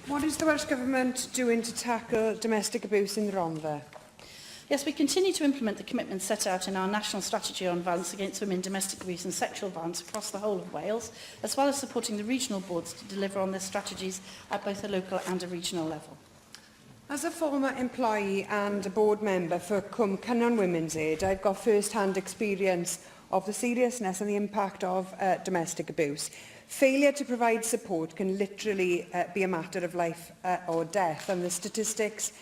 What is the Welsh Government doing to tackle domestic abuse in the Rhondda? Yes, we continue to implement the commitments set out in our National Strategy on Violence Against Women, Domestic Abuse and Sexual Violence across the whole of Wales, as well as supporting the regional boards to deliver on their strategies at both a local and a regional level. As a former employee and a board member for Cwm Women's Aid, I've got first-hand experience of the seriousness and the impact of domestic abuse. Failure to provide support can literally be a matter of life or death, and the statistics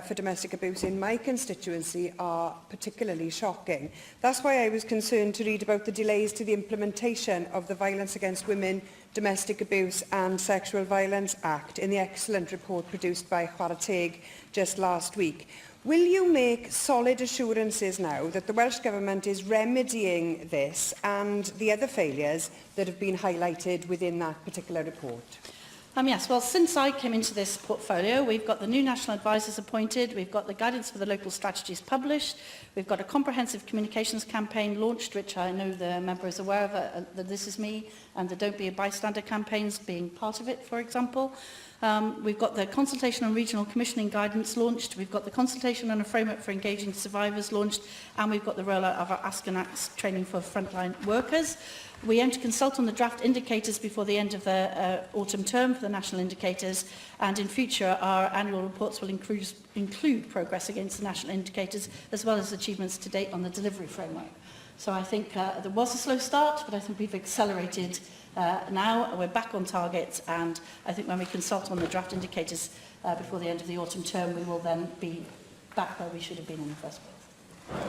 for domestic abuse in my constituency are particularly shocking. That's why I was concerned to read about the delays to the implementation of the Violence Against Women, Domestic Abuse and Sexual Violence Act in the excellent report produced by Chwarae Teg just last week. Will you make solid assurances now that the Welsh Government is remedying this and the other failures that have been highlighted within that particular report? Yes, well, since I came into this portfolio, we've got the new national advisors appointed, we've got the guidance for the local strategies published, we've got a comprehensive communications campaign launched, which I know the member is aware of, that This Is Me and the Don't Be a Bystander campaigns being part of it, for example. We've got the consultation on regional commissioning guidance launched, we've got the consultation on a framework for engaging survivors launched, and we've got the rollout of our Ask and Act training for frontline workers. We aim to consult on the draft indicators before the end of the autumn term for the national indicators, and in future our annual reports will include progress against the national indicators as well as achievements to date on the delivery framework. So I think there was a slow start, but I think we've accelerated now. We're back on target, and I think when we consult on the draft indicators before the end of the autumn term, we will then be back where we should have been in the first place.